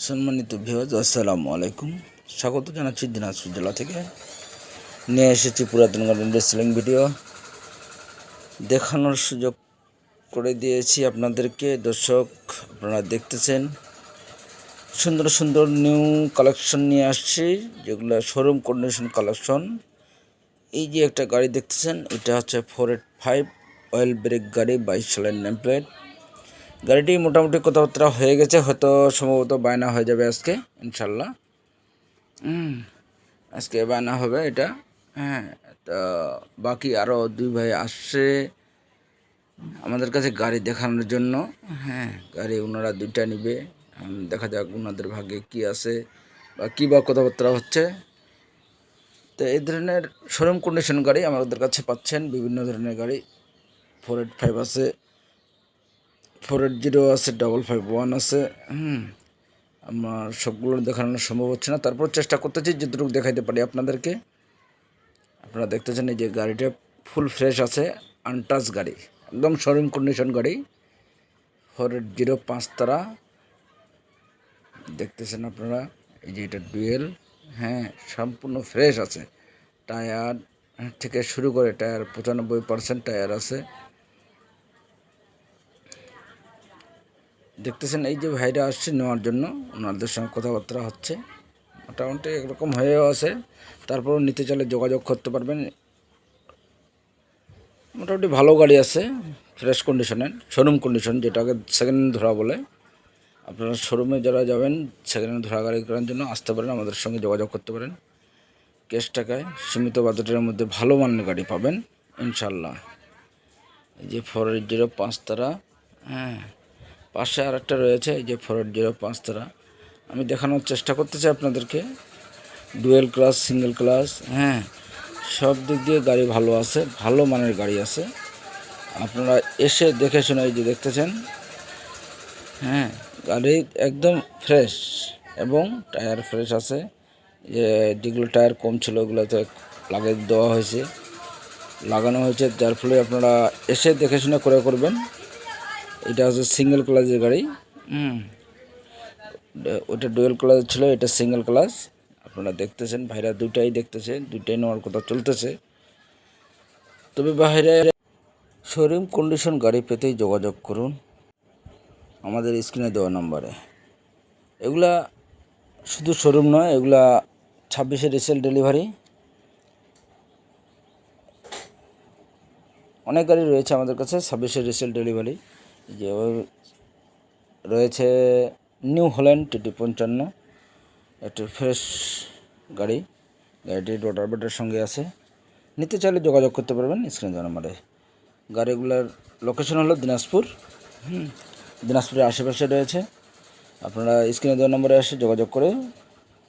সম্মানিত ভিউয়ার্স, আসসালামু আলাইকুম। স্বাগত জানাচ্ছি দিনাজপুর জেলা থেকে। নিয়ে এসেছি পুরাতন গাড়ির রেসলিং ভিডিও দেখানোর সুযোগ করে দিয়েছি আপনাদেরকে। দর্শক, আপনারা দেখতেছেন সুন্দর সুন্দর নিউ কালেকশন নিয়ে আসছি, যেগুলো শোরুম কন্ডিশন কালেকশন। এই যে একটা গাড়ি দেখতেছেন, এটা হচ্ছে 485 অয়েল ব্রেক গাড়ি, 22 সালের নেম প্লেট। গাড়িটি মোটামুটি কথাবার্তা হয়ে গেছে, হয়তো সম্ভবত বায়না হয়ে যাবে আজকে ইনশাল্লাহ। আজকে বায়না হবে এটা। হ্যাঁ, তো বাকি আরও দুই ভাই আসছে আমাদের কাছে গাড়ি দেখানোর জন্য। হ্যাঁ, গাড়ি ওনারা দুইটা নিবে। দেখা যাক ওনাদের ভাগ্যে কি আছে বা কী বা কথাবার্তা হচ্ছে। তো এই ধরনের শোরুম কন্ডিশন গাড়ি আমাদের কাছে পাচ্ছেন। বিভিন্ন ধরনের গাড়ি 485 আছে, 480 আছে, 551 আছে। আমার সবগুলো দেখানো সম্ভব হচ্ছে না, তারপর চেষ্টা করতেছি যতটুকু দেখাইতে পারি আপনাদেরকে। আপনারা দেখতেছেন এই যে গাড়িটা ফুল ফ্রেশ আছে, আনটাচ গাড়ি, একদম শোরুম কন্ডিশন গাড়ি। 480 5 তারা দেখতেছেন আপনারা। এই যে এটা ডুয়েল, হ্যাঁ, সম্পূর্ণ ফ্রেশ আছে। টায়ার থেকে শুরু করে টায়ার 95% টায়ার আছে। দেখতেছেন এই যে ভাইরা আসছে নেওয়ার জন্য, ওনাদের সঙ্গে কথাবার্তা হচ্ছে। মোটামুটি একরকম হয়েও আছে, তারপরও নিতে চাইলে যোগাযোগ করতে পারবেন। মোটামুটি ভালো গাড়ি আছে, ফ্রেশ কন্ডিশনের, শোরুম কন্ডিশন, যেটাকে সেকেন্ড হ্যান্ড ধরা বলে। আপনারা শোরুমে যারা যাবেন সেকেন্ড হ্যান্ড ধরা গাড়ি করার জন্য আসতে পারেন, আমাদের সঙ্গে যোগাযোগ করতে পারেন। ক্যাশ টাকায় সীমিত বাজেটের মধ্যে ভালো মানের গাড়ি পাবেন ইনশাল্লাহ। এই যে 480 5 তারা, হ্যাঁ, পাশে আর একটা রয়েছে এই যে 480 5 তারা। আমি দেখানোর চেষ্টা করতেছি আপনাদেরকে। ডুয়েল ক্লাস, সিঙ্গেল ক্লাস, হ্যাঁ, সব দিক দিয়ে গাড়ি ভালো আছে, ভালো মানের গাড়ি আছে। আপনারা এসে দেখে শুনে, এই যে দেখতেছেন, হ্যাঁ, গাড়ি একদম ফ্রেশ এবং টায়ার ফ্রেশ আছে। যে যেগুলো টায়ার কম ছিল ওগুলোতে লাগিয়ে দেওয়া হয়েছে, লাগানো হয়েছে, যার ফলে আপনারা এসে দেখে শুনে করে করবেন। এটা হচ্ছে সিঙ্গেল ক্লাসের গাড়ি। ওটা ডুয়েল ক্লাস ছিল, এটা সিঙ্গেল ক্লাস। আপনারা দেখতেছেন ভাইরা দুইটাই দেখতেছে, দুইটাই নেওয়ার কথা চলতেছে। তবে বাইরে শোরুম কন্ডিশন গাড়ি পেতেই যোগাযোগ করুন আমাদের স্ক্রিনে দেওয়া নম্বরে। এগুলা শুধু শোরুম নয়, এগুলা 26-এর রিসেল ডেলিভারি। অনেক গাড়ি রয়েছে আমাদের কাছে 26-এর রিসেল ডেলিভারি। যে রয়েছে নিউ হল্যান্ড TT 55, একটা ফ্রেশ গাড়ি। গাড়িটি রোটার বেটার সঙ্গে আছে। নিতে চাইলে যোগাযোগ করতে পারবেন স্ক্রিনে দেওয়া নম্বরে। গাড়িগুলোর লোকেশন হলো দিনাজপুর। দিনাজপুরের আশেপাশে রয়েছে। আপনারা স্ক্রিনে দেওয়া নম্বরে এসে যোগাযোগ করে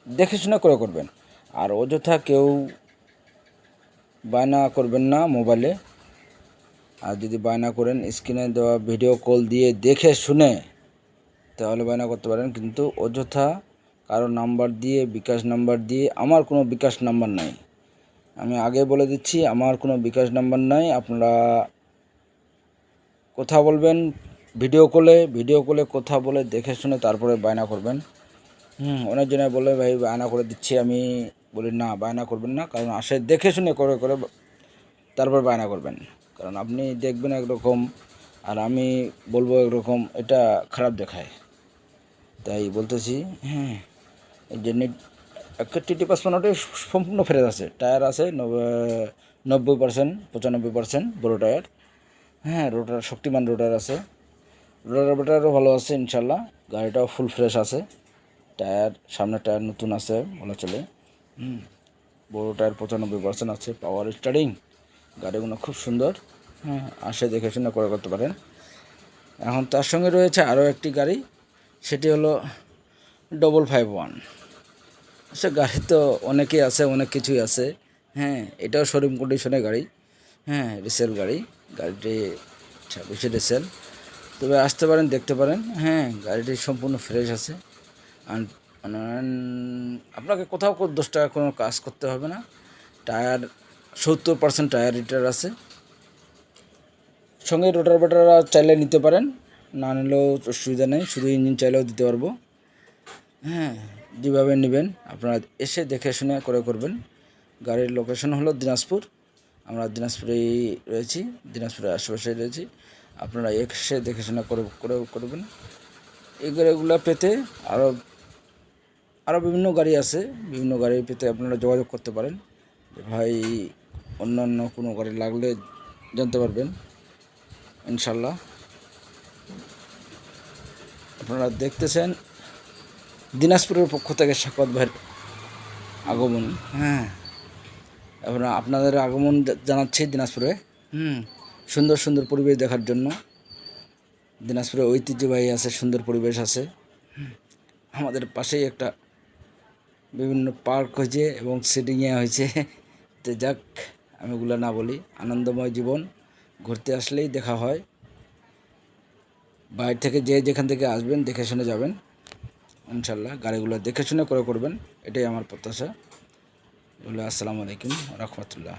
দেখে শুনে করে করবেন। আর অযথা কেউ বায়না করবেন না মোবাইলে। আর যদি বায়না করেন স্ক্রিনে দেওয়া ভিডিও কল দিয়ে দেখে শুনে তাহলে বায়না করতে পারেন, কিন্তু অযথা কারো নাম্বার দিয়ে, বিকাশ নাম্বার দিয়ে, আমার কোনো বিকাশ নাম্বার নাই, আমি আগে বলে দিচ্ছি, আমার কোনো বিকাশ নাম্বার নাই। আপনারা কথা বলবেন ভিডিও কলে কথা বলে দেখে শুনে তারপরে বায়না করবেন। অনেকজনে বলে ভাই বায়না করে দিচ্ছি, আমি বলি না, বায়না করবেন না, কারণ আসে দেখে শুনে করে তারপর বায়না করবেন। কারণ আপনি দেখবেন একরকম আর আমি বলবো একরকম, এটা খারাপ দেখায়। তাই বলতেছি, হ্যাঁ, এই যে একটা TT 55 সম্পূর্ণ ফ্রেশ আছে, টায়ার আছে 90%, 95% বড়ো টায়ার। হ্যাঁ, রোটার শক্তিমান রোটার আছে, রোটারও ভালো আছে ইনশাল্লাহ। গাড়িটাও ফুল ফ্রেশ আছে, টায়ার সামনের টায়ার নতুন আছে বলা চলে। বড়ো টায়ার 95% আছে, পাওয়ার স্টারিং, গাড়িগুলো খুব সুন্দর। হ্যাঁ, আসে দেখে শুনে করে করতে পারেন। এখন তার সঙ্গে রয়েছে আরও একটি গাড়ি, সেটি হলো 551। সে গাড়ি তো অনেকই আছে, অনেক কিছুই আছে। হ্যাঁ, এটাও শোরুম কন্ডিশনের গাড়ি, হ্যাঁ, রিসেল গাড়ি। গাড়িটি 26-এর রিসেল। তবে আসতে পারেন, দেখতে পারেন। হ্যাঁ, গাড়িটি সম্পূর্ণ ফ্রেশ আছে। আর আপনাকে কোথাও 10 টাকা কোনো কাজ করতে হবে না। টায়ার 70% টায়ার রিটার আছে। সঙ্গে রোটার বেটার চাইলে নিতে পারেন, না নিলেও অসুবিধা নেই, শুধু ইঞ্জিন চাইলেও দিতে পারবো। হ্যাঁ, যেভাবে নেবেন আপনারা এসে দেখে শুনে করে করবেন। গাড়ির লোকেশন হলো দিনাজপুর। আমরা দিনাজপুরেই রয়েছি, দিনাজপুরের আশেপাশেই রয়েছি। আপনারা এসে দেখে শুনে করবেন। এই গাড়িগুলো পেতে আরও বিভিন্ন গাড়ি আছে। বিভিন্ন গাড়ি পেতে আপনারা যোগাযোগ করতে পারেন। ভাই অন্যান্য কোনো গাড়ি লাগলে জানতে পারবেন ইনশাল্লাহ। আপনারা দেখতেছেন দিনাজপুরের পক্ষ থেকে সাখাওয়াত ভাইয়ের আগমন। হ্যাঁ, আপনাদের আগমন জানাচ্ছি দিনাজপুরে। সুন্দর সুন্দর পরিবেশ দেখার জন্য। দিনাজপুরে ঐতিহ্যবাহী আছে, সুন্দর পরিবেশ আছে। আমাদের পাশেই একটা বিভিন্ন পার্ক হয়েছে এবং সিটিংয়ে হয়েছে। তো যাক, আমি ওগুলো না বলি। আনন্দময় জীবন, ঘুরতে আসলেই দেখা হয়। বাইরে থেকে যেখান থেকে আসবেন দেখে শুনে যাবেন ইনশাল্লাহ। গাড়িগুলো দেখে শুনে করবেন, এটাই আমার প্রত্যাশা। আসসালামু আলাইকুম রহমতুল্লাহ।